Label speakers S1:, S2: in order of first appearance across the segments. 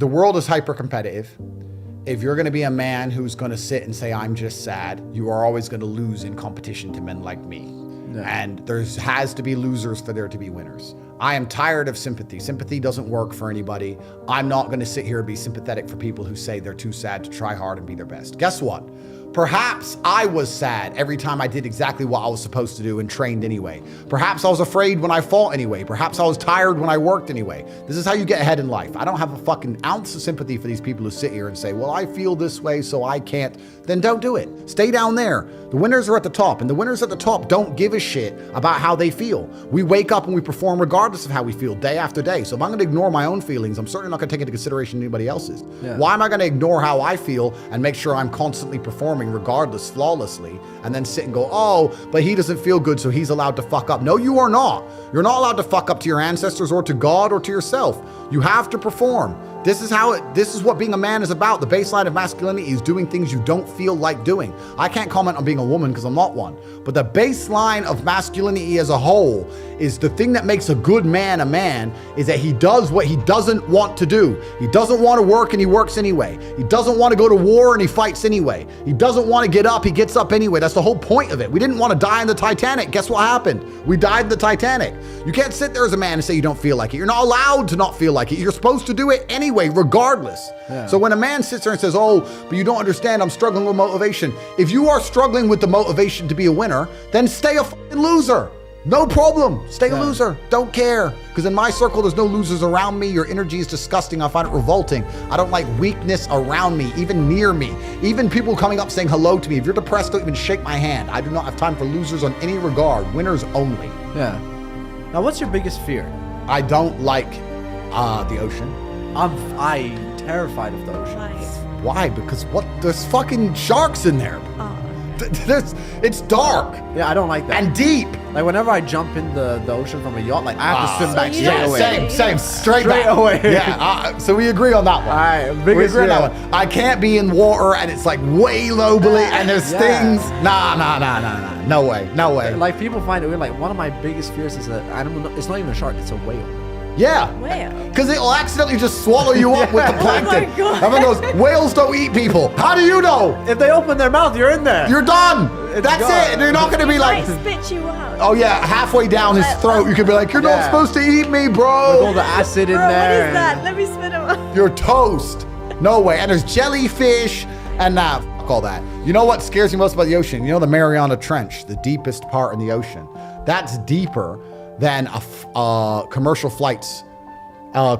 S1: The world is hyper competitive. If you're going to be a man who's going to sit and say, I'm just sad, you are always going to lose in competition to men like me. Yeah. And there has to be losers for there to be winners. I am tired of sympathy. Sympathy doesn't work for anybody. I'm not going to sit here and be sympathetic for people who say they're too sad to try hard and be their best. Guess what? Perhaps I was sad every time I did exactly what I was supposed to do and trained anyway. Perhaps I was afraid when I fought anyway. Perhaps I was tired when I worked anyway. This is how you get ahead in life. I don't have a fucking ounce of sympathy for these people who sit here and say, well, I feel this way, so I can't. Then don't do it. Stay down there. The winners are at the top, and the winners at the top don't give a shit about how they feel. We wake up and we perform regardless of how we feel day after day. So if I'm going to ignore my own feelings, I'm certainly not going to take into consideration anybody else's. Yeah. Why am I going to ignore how I feel and make sure I'm constantly performing regardless, flawlessly, and then sit and go, oh, but he doesn't feel good, so he's allowed to fuck up. No, you are not. You're not allowed to fuck up to your ancestors or to God or to yourself. You have to perform. This is what being a man is about. The baseline of masculinity is doing things you don't feel like doing. I can't comment on being a woman because I'm not one. But the baseline of masculinity as a whole is the thing that makes a good man a man is that he does what he doesn't want to do. He doesn't want to work and he works anyway. He doesn't want to go to war and he fights anyway. He doesn't want to get up, he gets up anyway. That's the whole point of it. We didn't want to die in the Titanic. Guess what happened? We died in the Titanic. You can't sit there as a man and say you don't feel like it. You're not allowed to not feel like it. You're supposed to do it anyway, regardless. Yeah. So when a man sits there and says, oh, but you don't understand, I'm struggling with motivation. If you are struggling with the motivation to be a winner, then stay a fucking loser. No problem. Stay a loser. Don't care. Because in my circle, there's no losers around me. Your energy is disgusting. I find it revolting. I don't like weakness around me, even near me. Even people coming up saying hello to me. If you're depressed, don't even shake my hand. I do not have time for losers on any regard. Winners only.
S2: Yeah. Now, what's your biggest fear?
S1: I don't like the ocean.
S2: I'm terrified of the ocean.
S1: Why? Because there's fucking sharks in there. It's dark.
S2: Yeah, I don't like that.
S1: And deep.
S2: Like whenever I jump in the ocean from a yacht, like I have to swim back straight away.
S1: Same, straight back.
S2: away.
S1: Yeah, so we agree on that one.
S2: All right,
S1: we agree on that one. I can't be in water and it's like way low below and there's things. Nah. No way.
S2: Like people find it weird. Like one of my biggest fears is that I don't know. It's not even a shark. It's a whale.
S1: Yeah.
S3: Whale.
S1: Because it'll accidentally just swallow you up with the plankton.
S3: Oh my God.
S1: Everyone goes, whales don't eat people. How do you know?
S2: If they open their mouth, you're in there.
S1: You're done. That's
S2: gone.
S1: it. They're not going to be like,
S3: spit you out.
S1: oh yeah, halfway down his throat, you could be like, you're not supposed to eat me, bro.
S2: With all the acid in there.
S3: What is that? Let me spit him out.
S1: You're toast. No way. And there's jellyfish and fuck all that. You know what scares me most about the ocean? You know the Mariana Trench, the deepest part in the ocean. That's deeper than a commercial flight's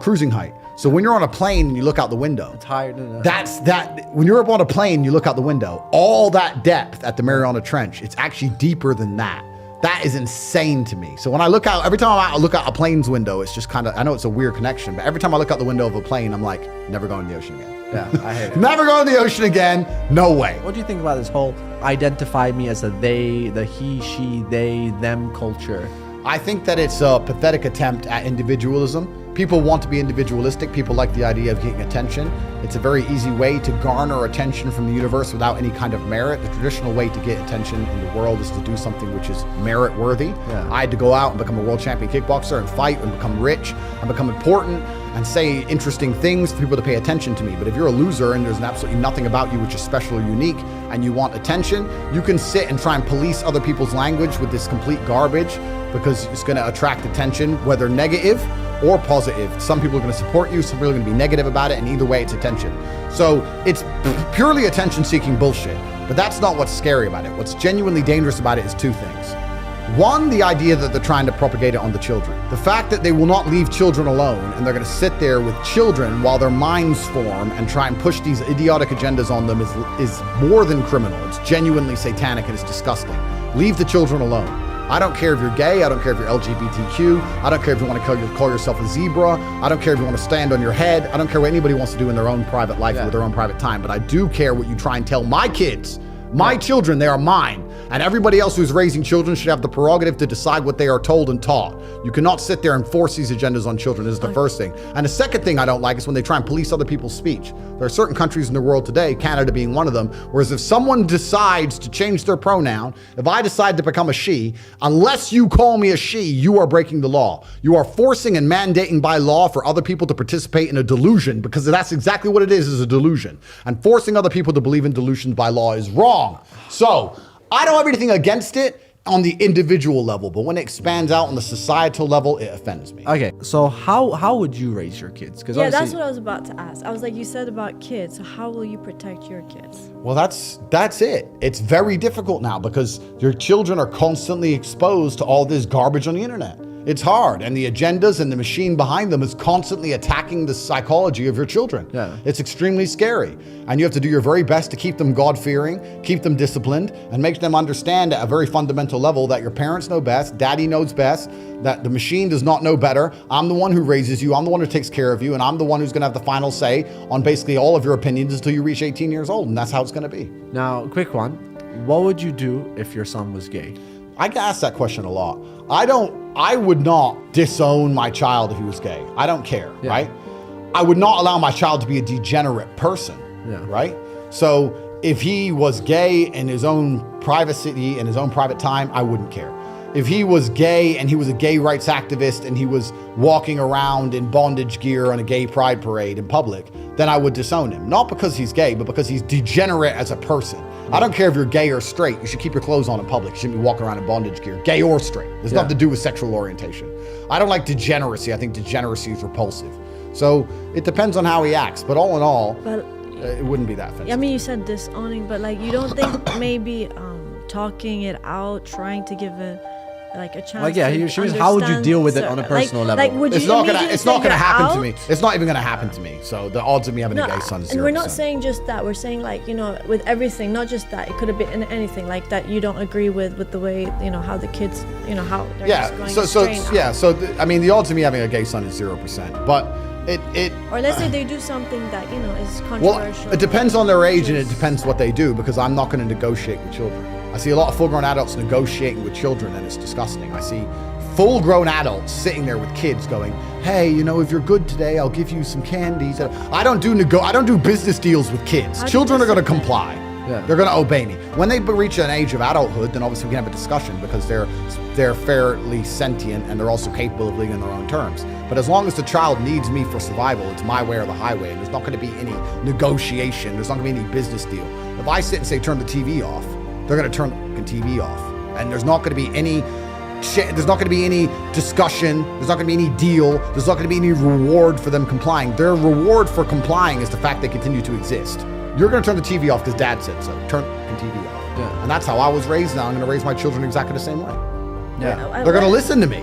S1: cruising height. So when you're on a plane and you look out the window,
S2: it's higher than
S1: that. When you're up on a plane, you look out the window, all that depth at the Mariana Trench, it's actually deeper than that. That is insane to me. So when I look out, every time I look out a plane's window, it's just kind of, I know it's a weird connection, but every time I look out the window of a plane, I'm like, never going in the ocean again.
S2: Yeah, I hate it.
S1: Never going in the ocean again. No way.
S2: What do you think about this whole identify me as a they, the he, she, they, them culture?
S1: I think that it's a pathetic attempt at individualism. People want to be individualistic. People like the idea of getting attention. It's a very easy way to garner attention from the universe without any kind of merit. The traditional way to get attention in the world is to do something which is merit worthy. Yeah. I had to go out and become a world champion kickboxer and fight and become rich and become important and say interesting things for people to pay attention to me. But if you're a loser and there's absolutely nothing about you which is special or unique and you want attention, you can sit and try and police other people's language with this complete garbage because it's going to attract attention, whether negative or positive. Some people are going to support you, some people are going to be negative about it, and either way it's attention. So it's purely attention-seeking bullshit, but that's not what's scary about it. What's genuinely dangerous about it is two things. One, the idea that they're trying to propagate it on the children. The fact that they will not leave children alone and they're going to sit there with children while their minds form and try and push these idiotic agendas on them is more than criminal. It's genuinely satanic and it's disgusting. Leave the children alone. I don't care if you're gay, I don't care if you're LGBTQ, I don't care if you want to call yourself a zebra, I don't care if you want to stand on your head, I don't care what anybody wants to do in their own private life with their own private time, but I do care what you try and tell my kids. My children, they are mine. And everybody else who's raising children should have the prerogative to decide what they are told and taught. You cannot sit there and force these agendas on children. This is the first thing. And the second thing I don't like is when they try and police other people's speech. There are certain countries in the world today, Canada being one of them, whereas if someone decides to change their pronoun, if I decide to become a she, unless you call me a she, you are breaking the law. You are forcing and mandating by law for other people to participate in a delusion, because that's exactly what it is a delusion. And forcing other people to believe in delusions by law is wrong. So I don't have anything against it on the individual level, but when it expands out on the societal level, it offends me.
S2: Okay, so how would you raise your kids? Because
S3: Yeah, that's what I was about to ask. I was like, you said about kids, so how will you protect your kids?
S1: Well, that's it. It's very difficult now because your children are constantly exposed to all this garbage on the internet. It's hard, and the agendas and the machine behind them is constantly attacking the psychology of your children.
S2: Yeah.
S1: It's extremely scary, and you have to do your very best to keep them God-fearing, keep them disciplined, and make them understand at a very fundamental level that your parents know best, daddy knows best, that the machine does not know better. I'm the one who raises you, I'm the one who takes care of you, and I'm the one who's gonna have the final say on basically all of your opinions until you reach 18 years old, and that's how it's gonna be.
S2: Now, quick one. What would you do if your son was gay?
S1: I get asked that question a lot. I would not disown my child if he was gay. I don't care, right? I would not allow my child to be a degenerate person, right? So if he was gay in his own privacy, in his own private time, I wouldn't care. If he was gay and he was a gay rights activist and he was walking around in bondage gear on a gay pride parade in public, then I would disown him. Not because he's gay, but because he's degenerate as a person. I don't care if you're gay or straight. You should keep your clothes on in public. You shouldn't be walking around in bondage gear, gay or straight. There's nothing to do with sexual orientation. I don't like degeneracy. I think degeneracy is repulsive. So it depends on how he acts. But all in all, it wouldn't be that offensive.
S3: I mean, you said disowning, but like, you don't think maybe talking it out, trying to give a chance.
S2: Like, yeah, she was, how would you deal with it on a personal level?
S3: Like, would you
S1: it's not gonna happen
S3: out?
S1: to me. It's not even gonna happen to me. So the odds of me having a gay son is 0%.
S3: And we're not saying just that. We're saying, like, you know, with everything, not just that. It could have been anything like that. You don't agree with the way, you know, how the kids, you know, how they're just going astray now.
S1: I mean, the odds of me having a gay son is 0%. But
S3: or let's say they do something that, you know, is controversial.
S1: Well, it depends on their age and it depends what they do, because I'm not going to negotiate with children. I see a lot of full-grown adults negotiating with children, and it's disgusting. I see full-grown adults sitting there with kids going, hey, you know, if you're good today, I'll give you some candies. I don't do business deals with kids. Children are going to comply. Yeah. They're going to obey me. When they reach an age of adulthood, then obviously we can have a discussion, because they're fairly sentient and they're also capable of living on their own terms. But as long as the child needs me for survival, it's my way or the highway, and there's not going to be any negotiation. There's not going to be any business deal. If I sit and say, turn the TV off, they're going to turn the TV off. And there's not going to be any there's not going to be any discussion. There's not going to be any deal. There's not going to be any reward for them complying. Their reward for complying is the fact they continue to exist. You're going to turn the TV off because dad said so. Turn the TV off. Yeah. And that's how I was raised. Now I'm going to raise my children exactly the same way. Yeah. They're going to listen to me.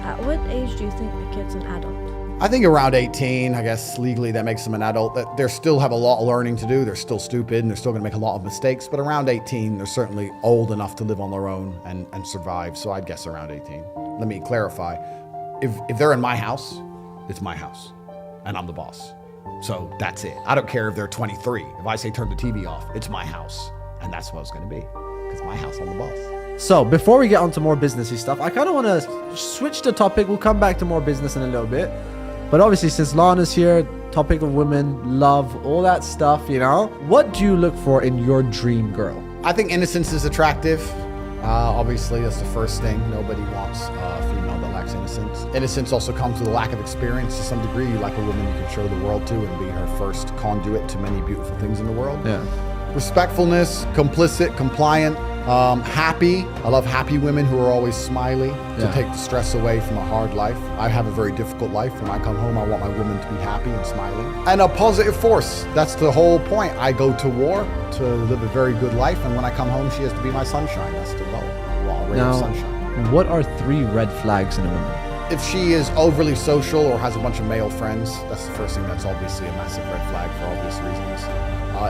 S3: At what age do you think the kid's an adult?
S1: I think around 18, I guess legally that makes them an adult. They still have a lot of learning to do. They're still stupid and they're still going to make a lot of mistakes. But around 18, they're certainly old enough to live on their own and survive. So I'd guess around 18. Let me clarify. If they're in my house, it's my house and I'm the boss. So that's it. I don't care if they're 23. If I say turn the TV off, it's my house. And that's what it's going to be, because my house, I'm the boss.
S2: So before we get on to more businessy stuff, I kind of want to switch the topic. We'll come back to more business in a little bit. But obviously, since Lana's here, topic of women, love, all that stuff, you know, what do you look for in your dream girl?
S1: I think innocence is attractive. Obviously, that's the first thing. Nobody wants a female that lacks innocence. Innocence also comes with a lack of experience to some degree. You like a woman you can show the world to and be her first conduit to many beautiful things in the world. Yeah. Respectfulness, complicit, compliant, happy. I love happy women who are always smiley to take the stress away from a hard life. I have a very difficult life. When I come home, I want my woman to be happy and smiling. And a positive force. That's the whole point. I go to war to live a very good life, and when I come home, she has to be my sunshine. That's the goal. Well, ray of sunshine.
S2: What are 3 red flags in a woman?
S1: If she is overly social or has a bunch of male friends, that's the first thing. That's obviously a massive red flag for obvious reasons.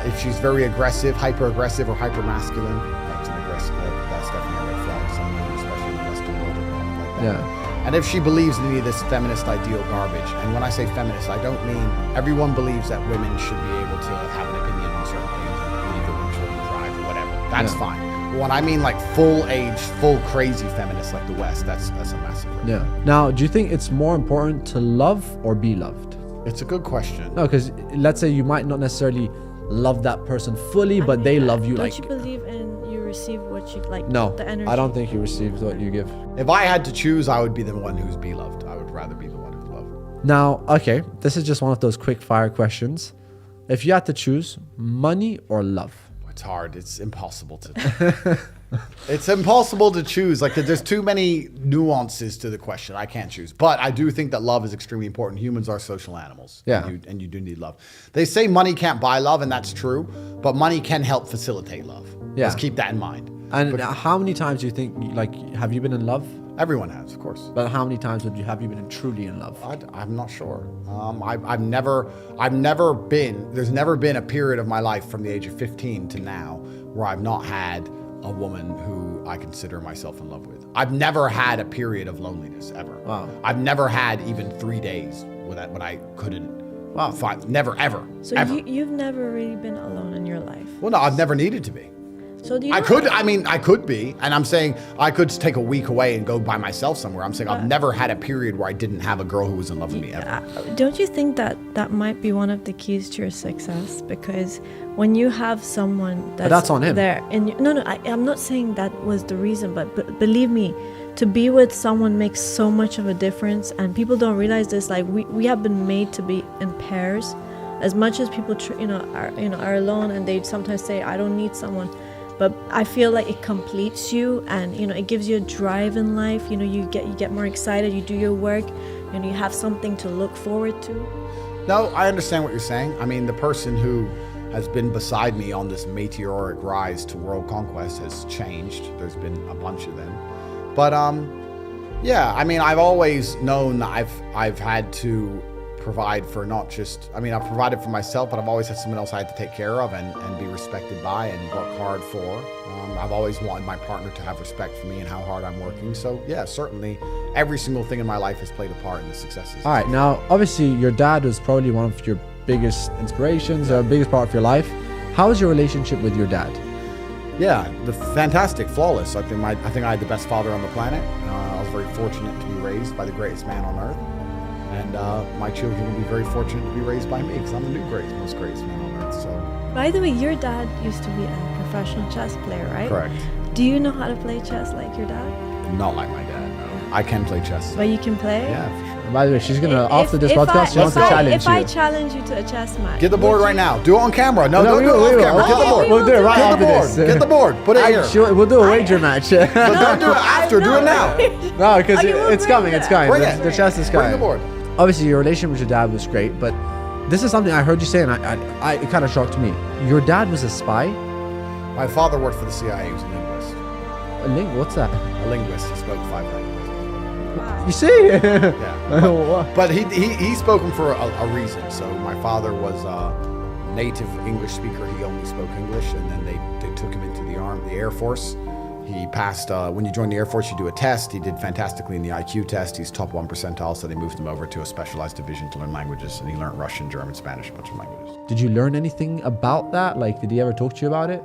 S1: If she's very aggressive, hyper-aggressive, or hyper-masculine, that's definitely a red flag. Some women, especially in the Western world, are like that. Yeah. And if she believes in any of this feminist ideal garbage, and when I say feminist, I don't mean everyone believes that women should be able to have an opinion on certain things and believe that women shouldn't drive or whatever. That's fine. When I mean like full age, full crazy feminists like the West, that's a massive risk.
S2: Yeah. Now, do you think it's more important to love or be loved?
S1: It's a good question.
S2: No, because let's say you might not necessarily love that person fully, but they love you.
S3: Don't you believe in you receive what you like?
S2: No,
S3: the energy.
S2: I don't think you receive what you give.
S1: If I had to choose, I would be the one who's be loved. I would rather be the one who's loved.
S2: Now, okay, this is just one of those quick fire questions. If you had to choose money or love?
S1: It's hard. It's impossible to. It's impossible to choose. Like there's too many nuances to the question. I can't choose. But I do think that love is extremely important. Humans are social animals.
S2: Yeah.
S1: And you do need love. They say money can't buy love, and that's true. But money can help facilitate love.
S2: Yeah.
S1: Let's keep that in mind.
S2: And how many times do you think, like, have you been in love?
S1: Everyone has, of course.
S2: But how many times have you been truly in love?
S1: I'm not sure. I've never been. There's never been a period of my life from the age of 15 to now where I've not had a woman who I consider myself in love with. I've never had a period of loneliness ever.
S2: Wow.
S1: I've never had even 3 days when I couldn't. Wow. Find, never ever.
S3: So
S1: ever.
S3: You've never really been alone in your life.
S1: Well, no, I've never needed to be.
S3: So do you?
S1: I could be, and I'm saying I could take a week away and go by myself somewhere. I'm saying I've never had a period where I didn't have a girl who was in love with me ever.
S3: Don't you think that might be one of the keys to your success? Because when you have someone that's
S2: on him.
S3: there, and I'm not saying that was the reason, but believe me, to be with someone makes so much of a difference, and people don't realize this. Like we have been made to be in pairs. As much as people are alone, and they sometimes say I don't need someone. But I feel like it completes you, and it gives you a drive in life. You get more excited. You do your work, and you have something to look forward to.
S1: No, I understand what you're saying. I mean, the person who has been beside me on this meteoric rise to world conquest has changed. There's been a bunch of them, but yeah. I mean, I've always known that I've had to provide for not just, I've provided for myself, but I've always had someone else I had to take care of and be respected by and work hard for. I've always wanted my partner to have respect for me and how hard I'm working. So yeah, certainly every single thing in my life has played a part in the successes.
S2: All right, now obviously your dad was probably one of your biggest inspirations, or biggest part of your life. How is your relationship with your dad?
S1: Yeah, fantastic, flawless. I think I had the best father on the planet. I was very fortunate to be raised by the greatest man on earth. And my children will be very fortunate to be raised by me because I'm the new most greatest man on earth. So.
S3: By the way, your dad used to be a professional chess player, right?
S1: Correct.
S3: Do you know how to play chess like your dad?
S1: Not like my dad, no. I can play chess.
S3: But you can play?
S1: Yeah, for sure.
S2: By the way, she's gonna after this podcast, she wants to challenge you.
S3: If I challenge you to a chess match,
S1: get the board right now. Do it on camera. No, don't do it off camera. Get the board.
S2: We'll do it right after this.
S1: Get the board. Put it here.
S2: We'll do a wager match.
S1: But don't do it after. Do it now.
S2: No, because it's coming. It's coming.
S1: Bring it.
S2: The chess is coming.
S1: Bring the board.
S2: Obviously, your relationship with your dad was great, but this is something I heard you say, and it kind of shocked me. Your dad was a spy?
S1: My father worked for the CIA. He was a linguist.
S2: A linguist? What's that?
S1: A linguist. He spoke 5 languages.
S2: You see?
S1: Yeah. But he spoke them for a reason. So my father was a native English speaker. He only spoke English, and then they took him into the Air Force. He passed, when you join the Air Force, you do a test. He did fantastically in the IQ test. He's top 1 percentile, so they moved him over to a specialized division to learn languages, and he learned Russian, German, Spanish, a bunch of languages.
S2: Did you learn anything about that? Like, did he ever talk to you about it?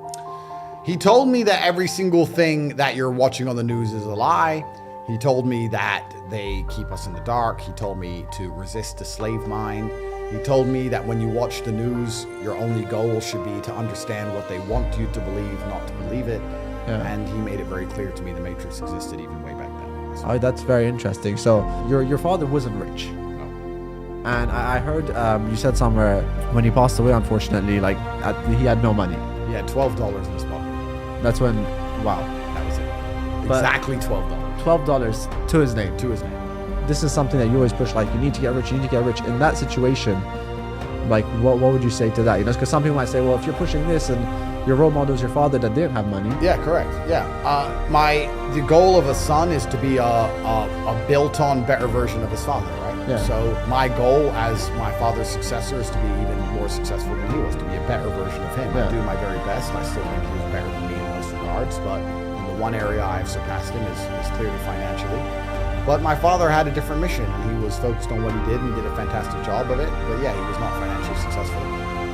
S1: He told me that every single thing that you're watching on the news is a lie. He told me that they keep us in the dark. He told me to resist the slave mind. He told me that when you watch the news, your only goal should be to understand what they want you to believe, not to believe it. Yeah. And he made it very clear to me the Matrix existed even way back then.
S2: Oh, that's very interesting. So your father wasn't rich.
S1: No.
S2: And I heard you said somewhere when he passed away, unfortunately, like he had no money.
S1: He had $12 in his pocket.
S2: That's when, wow.
S1: That was it. Exactly $12.
S2: $12 to his name.
S1: To his name.
S2: This is something that you always push, like, you need to get rich, you need to get rich. In that situation, like, what would you say to that? Because some people might say, well, if you're pushing this and your role model is your father that didn't have money.
S1: Yeah, correct. Yeah. The goal of a son is to be a built-on better version of his father, right?
S2: Yeah.
S1: So my goal as my father's successor is to be even more successful than he was, to be a better version of him.
S2: Yeah.
S1: I do my very best. I still think he was better than me in most regards, but in the one area I have surpassed him is clearly financially. But my father had a different mission, and he was focused on what he did, and he did a fantastic job of it. But yeah, he was not financially successful.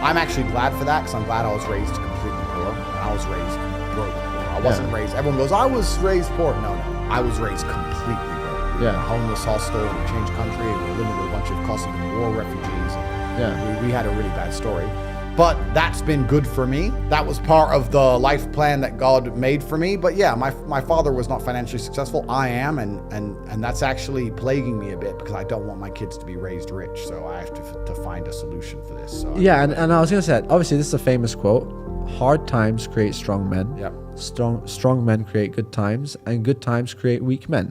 S1: I'm actually glad for that, because I'm glad I was raised completely poor, and I was raised broke. I I wasn't raised. Everyone goes, I was raised poor. No. I was raised completely broke. We were in a homeless hostel. We changed country. And we were living with a bunch of Kosovan war refugees. And we had a really bad story. But that's been good for me. That was part of the life plan that God made for me. But yeah, my father was not financially successful. I am, and that's actually plaguing me a bit because I don't want my kids to be raised rich. So I have to find a solution for this. So
S2: and I was gonna say, obviously this is a famous quote: "Hard times create strong men.
S1: Yep.
S2: Strong men create good times, and good times create weak men."